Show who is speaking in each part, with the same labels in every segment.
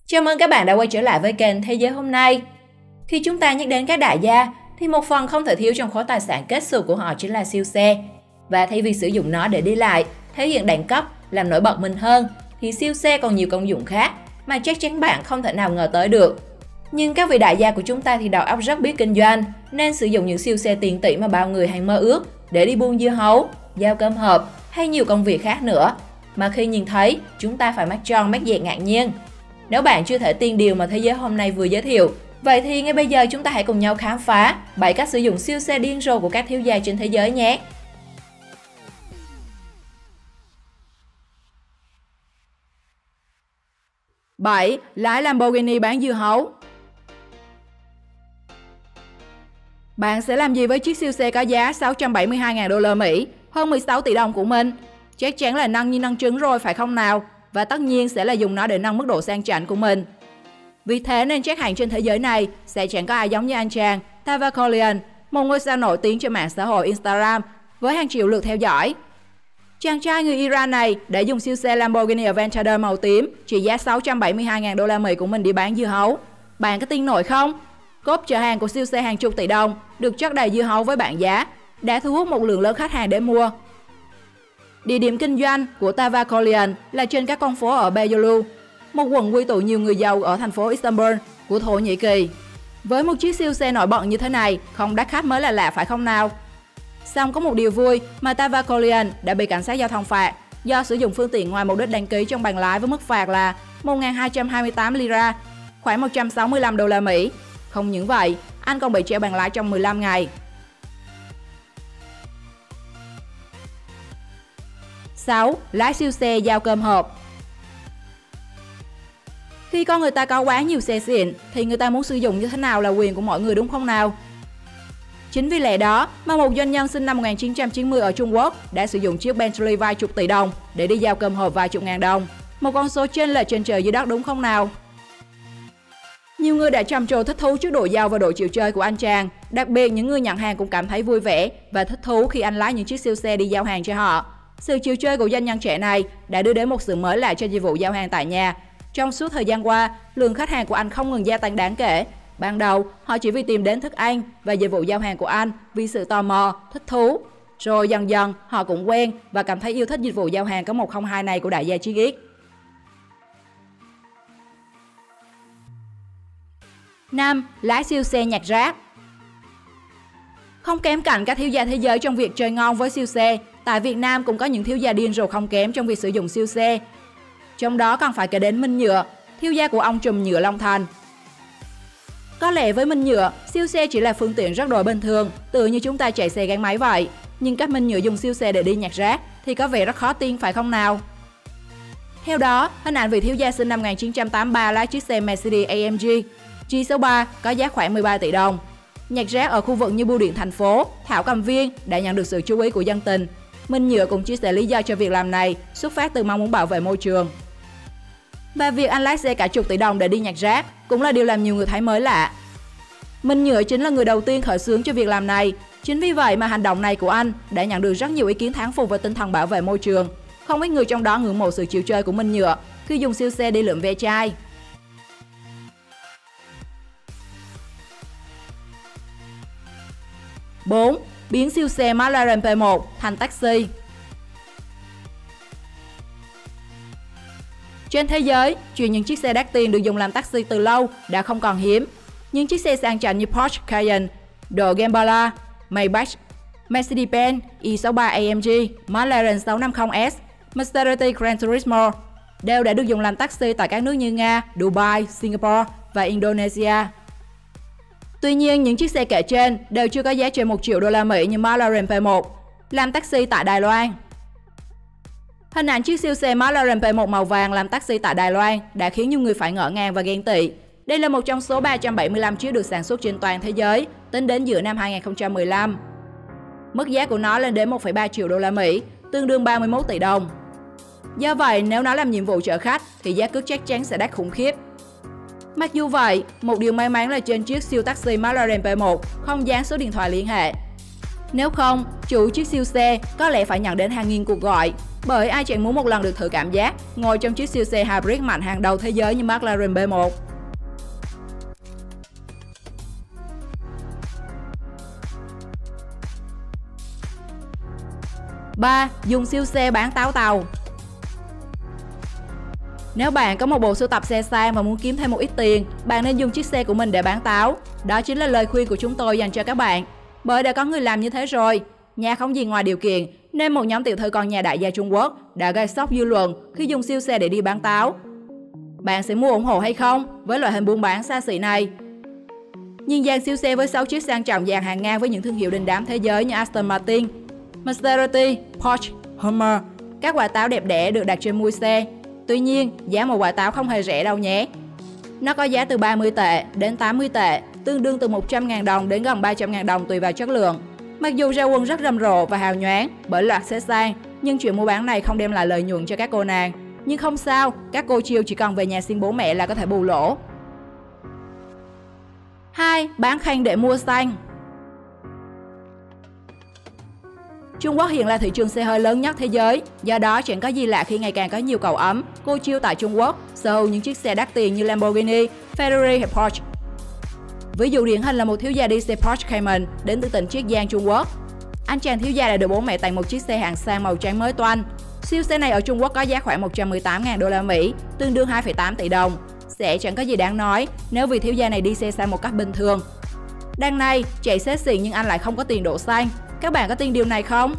Speaker 1: Chào mừng các bạn đã quay trở lại với kênh Thế giới hôm nay. Khi chúng ta nhắc đến các đại gia, thì một phần không thể thiếu trong khối tài sản kết xù của họ chính là siêu xe. Và thay vì sử dụng nó để đi lại, thể hiện đẳng cấp, làm nổi bật mình hơn, thì siêu xe còn nhiều công dụng khác mà chắc chắn bạn không thể nào ngờ tới được. Nhưng các vị đại gia của chúng ta thì đầu óc rất biết kinh doanh, nên sử dụng những siêu xe tiền tỷ mà bao người hay mơ ước để đi buôn dưa hấu, giao cơm hộp hay nhiều công việc khác nữa. Mà khi nhìn thấy, chúng ta phải mắt tròn mắt dẹt ngạc nhiên. Nếu bạn chưa thể tin điều mà Thế giới hôm nay vừa giới thiệu, vậy thì ngay bây giờ chúng ta hãy cùng nhau khám phá 7 cách sử dụng siêu xe điên rồ của các thiếu gia trên thế giới nhé. 7. Lái Lamborghini bán dưa hấu. Bạn sẽ làm gì với chiếc siêu xe có giá 672.000 đô la Mỹ, hơn 16 tỷ đồng của mình? Chắc chắn là nâng như nâng trứng rồi phải không nào? Và tất nhiên sẽ là dùng nó để nâng mức độ sang chảnh của mình. Vì thế nên chắc hẳn trên thế giới này sẽ chẳng có ai giống như anh chàng Tavakolian, một ngôi sao nổi tiếng trên mạng xã hội Instagram với hàng triệu lượt theo dõi. Chàng trai người Iran này đã dùng siêu xe Lamborghini Aventador màu tím trị giá 672.000 đô la Mỹ của mình đi bán dưa hấu. Bạn có tin nổi không? Cốp chở hàng của siêu xe hàng chục tỷ đồng được chất đầy dưa hấu với bảng giá đã thu hút một lượng lớn khách hàng để mua. Địa điểm kinh doanh của Tavakolian là trên các con phố ở Beyoğlu, một quận quy tụ nhiều người giàu ở thành phố Istanbul của Thổ Nhĩ Kỳ. Với một chiếc siêu xe nổi bật như thế này, không đắt khách mới là lạ phải không nào? Song có một điều vui mà Tavakolian đã bị cảnh sát giao thông phạt do sử dụng phương tiện ngoài mục đích đăng ký trong bằng lái với mức phạt là 1.228 lira, khoảng 165 đô la Mỹ. Không những vậy, anh còn bị treo bằng lái trong 15 ngày. 6. Lái siêu xe giao cơm hộp. Khi con người ta có quá nhiều xe xịn thì người ta muốn sử dụng như thế nào là quyền của mọi người đúng không nào? Chính vì lẽ đó mà một doanh nhân sinh năm 1990 ở Trung Quốc đã sử dụng chiếc Bentley vài chục tỷ đồng để đi giao cơm hộp vài chục ngàn đồng. Một con số trên là trên trời dưới đất đúng không nào? Nhiều người đã trầm trồ thích thú trước độ giàu và độ chịu chơi của anh chàng. Đặc biệt những người nhận hàng cũng cảm thấy vui vẻ và thích thú khi anh lái những chiếc siêu xe đi giao hàng cho họ. Sự chịu chơi của doanh nhân trẻ này đã đưa đến một sự mới lạ cho dịch vụ giao hàng tại nhà. Trong suốt thời gian qua, lượng khách hàng của anh không ngừng gia tăng đáng kể. Ban đầu, họ chỉ vì tìm đến thức ăn và dịch vụ giao hàng của anh vì sự tò mò, thích thú. Rồi dần dần, họ cũng quen và cảm thấy yêu thích dịch vụ giao hàng có 102 này của đại gia Chiếc X. 5. Lái siêu xe nhặt rác. Không kém cạnh các thiếu gia thế giới trong việc chơi ngon với siêu xe, tại Việt Nam cũng có những thiếu gia điên rồ không kém trong việc sử dụng siêu xe. Trong đó còn phải kể đến Minh Nhựa, thiếu gia của ông trùm nhựa Long Thành. Có lẽ với Minh Nhựa, siêu xe chỉ là phương tiện rất đổi bình thường, tự như chúng ta chạy xe gắn máy vậy. Nhưng các Minh Nhựa dùng siêu xe để đi nhặt rác thì có vẻ rất khó tin phải không nào? Theo đó, hình ảnh vị thiếu gia sinh năm 1983 lái chiếc xe Mercedes-AMG G63 có giá khoảng 13 tỷ đồng. Nhặt rác ở khu vực như bưu điện thành phố, Thảo Cầm Viên đã nhận được sự chú ý của dân tình. Minh Nhựa cũng chia sẻ lý do cho việc làm này xuất phát từ mong muốn bảo vệ môi trường. Và việc anh lái xe cả chục tỷ đồng để đi nhặt rác cũng là điều làm nhiều người thấy mới lạ. Minh Nhựa chính là người đầu tiên khởi xướng cho việc làm này. Chính vì vậy mà hành động này của anh đã nhận được rất nhiều ý kiến thán phục về tinh thần bảo vệ môi trường. Không ít người trong đó ngưỡng mộ sự chịu chơi của Minh Nhựa khi dùng siêu xe đi lượm ve chai. 4. Biến siêu xe McLaren P1 thành taxi. Trên thế giới, chuyện những chiếc xe đắt tiền được dùng làm taxi từ lâu đã không còn hiếm. Những chiếc xe sang chảnh như Porsche Cayenne, Dodge Gembala, Maybach, Mercedes-Benz E63 AMG, McLaren 650S, Maserati Gran Turismo đều đã được dùng làm taxi tại các nước như Nga, Dubai, Singapore và Indonesia. Tuy nhiên, những chiếc xe kể trên đều chưa có giá trên 1 triệu đô la Mỹ như McLaren P1 làm taxi tại Đài Loan. Hình ảnh chiếc siêu xe McLaren P1 màu vàng làm taxi tại Đài Loan đã khiến nhiều người phải ngỡ ngàng và ghen tị. Đây là một trong số 375 chiếc được sản xuất trên toàn thế giới tính đến giữa năm 2015. Mức giá của nó lên đến 1,3 triệu đô la Mỹ, tương đương 31 tỷ đồng. Do vậy, nếu nó làm nhiệm vụ chở khách thì giá cước chắc chắn sẽ đắt khủng khiếp. Mặc dù vậy, một điều may mắn là trên chiếc siêu taxi McLaren P1 không dán số điện thoại liên hệ. Nếu không, chủ chiếc siêu xe có lẽ phải nhận đến hàng nghìn cuộc gọi. Bởi ai chẳng muốn một lần được thử cảm giác ngồi trong chiếc siêu xe hybrid mạnh hàng đầu thế giới như McLaren B1. 3. Dùng siêu xe bán táo tàu. Nếu bạn có một bộ sưu tập xe sang và muốn kiếm thêm một ít tiền, bạn nên dùng chiếc xe của mình để bán táo. Đó chính là lời khuyên của chúng tôi dành cho các bạn. Bởi đã có người làm như thế rồi. Nhà không gì ngoài điều kiện, nên một nhóm tiểu thư con nhà đại gia Trung Quốc đã gây sốc dư luận khi dùng siêu xe để đi bán táo. Bạn sẽ mua ủng hộ hay không với loại hình buôn bán xa xỉ này? Nhưng dàn siêu xe với 6 chiếc sang trọng dàn hàng ngang với những thương hiệu đình đám thế giới như Aston Martin, Maserati, Porsche, Hummer. Các quả táo đẹp đẽ được đặt trên mui xe. Tuy nhiên, giá một quả táo không hề rẻ đâu nhé. Nó có giá từ 30 tệ đến 80 tệ, tương đương từ 100.000 đồng đến gần 300.000 đồng tùy vào chất lượng. Mặc dù ra quân rất rầm rộ và hào nhoáng bởi loạt xe sang, nhưng chuyện mua bán này không đem lại lợi nhuận cho các cô nàng. Nhưng không sao, các cô chiêu chỉ cần về nhà xin bố mẹ là có thể bù lỗ. 2. Bán khanh để mua xanh. Trung Quốc hiện là thị trường xe hơi lớn nhất thế giới, do đó chẳng có gì lạ khi ngày càng có nhiều cậu ấm, cô chiêu tại Trung Quốc sở hữu những chiếc xe đắt tiền như Lamborghini, Ferrari hay Porsche. Ví dụ điển hình là một thiếu gia đi xe Porsche Cayman đến từ tỉnh Chiết Giang, Trung Quốc. Anh chàng thiếu gia đã được bố mẹ tặng một chiếc xe hạng sang màu trắng mới toanh. Siêu xe này ở Trung Quốc có giá khoảng 118.000 đô la Mỹ, tương đương 2,8 tỷ đồng. Sẽ chẳng có gì đáng nói nếu vì thiếu gia này đi xe sang một cách bình thường. Đằng này, chạy xế xịn nhưng anh lại không có tiền đổ xăng. Các bạn có tin điều này không?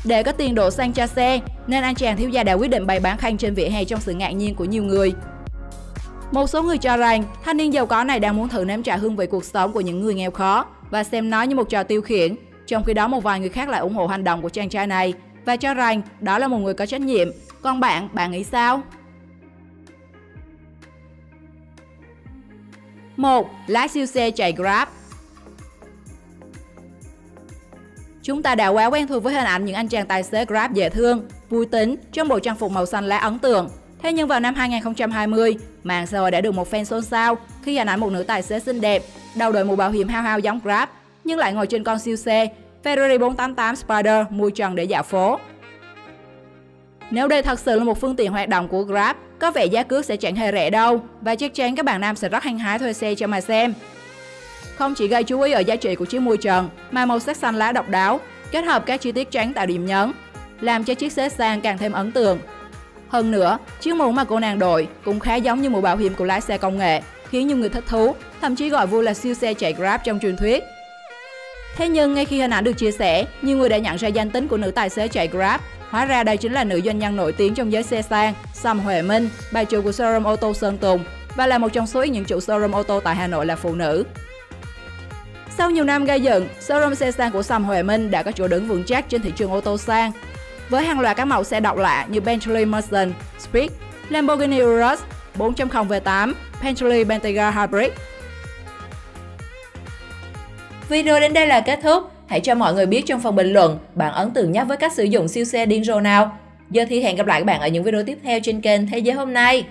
Speaker 1: Để có tiền đổ xăng cho xe, nên anh chàng thiếu gia đã quyết định bày bán khanh trên vỉa hè trong sự ngạc nhiên của nhiều người. Một số người cho rằng thanh niên giàu có này đang muốn thử nếm trải hương vị cuộc sống của những người nghèo khó và xem nó như một trò tiêu khiển. Trong khi đó một vài người khác lại ủng hộ hành động của chàng trai này và cho rằng đó là một người có trách nhiệm. Còn bạn nghĩ sao? 1. Lái siêu xe chạy Grab. Chúng ta đã quá quen thuộc với hình ảnh những anh chàng tài xế Grab dễ thương, vui tính trong bộ trang phục màu xanh lá ấn tượng. Thế nhưng vào năm 2020, mạng xã hội đã được một fan xôn xao khi hình ảnh một nữ tài xế xinh đẹp, đầu đội mũ bảo hiểm hao hao giống Grab, nhưng lại ngồi trên con siêu xe Ferrari 488 Spider mui trần để dạo phố. Nếu đây thật sự là một phương tiện hoạt động của Grab, có vẻ giá cước sẽ chẳng hề rẻ đâu và chắc chắn các bạn nam sẽ rất hăng hái thuê xe cho mà xem. Không chỉ gây chú ý ở giá trị của chiếc mui trần mà màu sắc xanh lá độc đáo, kết hợp các chi tiết trắng tạo điểm nhấn, làm cho chiếc xe sang càng thêm ấn tượng. Hơn nữa, chiếc mũ mà cô nàng đội cũng khá giống như mũ bảo hiểm của lái xe công nghệ, khiến nhiều người thích thú, thậm chí gọi vui là siêu xe chạy Grab trong truyền thuyết. Thế nhưng ngay khi hình ảnh được chia sẻ, nhiều người đã nhận ra danh tính của nữ tài xế chạy Grab. Hóa ra đây chính là nữ doanh nhân nổi tiếng trong giới xe sang, Sầm Huệ Minh, bà chủ của showroom ô tô Sơn Tùng và là một trong số ít những chủ showroom ô tô tại Hà Nội là phụ nữ. Sau nhiều năm gây dựng, showroom xe sang của Sầm Huệ Minh đã có chỗ đứng vững chắc trên thị trường ô tô sang. Với hàng loạt các mẫu xe độc lạ như Bentley Mercedes Speed, Lamborghini Urus 4.0 V8, Bentley Bentayga Hybrid. Video đến đây là kết thúc. Hãy cho mọi người biết trong phần bình luận bạn ấn tượng nhất với cách sử dụng siêu xe điên rồ nào. Giờ thì hẹn gặp lại các bạn ở những video tiếp theo trên kênh Thế giới hôm nay.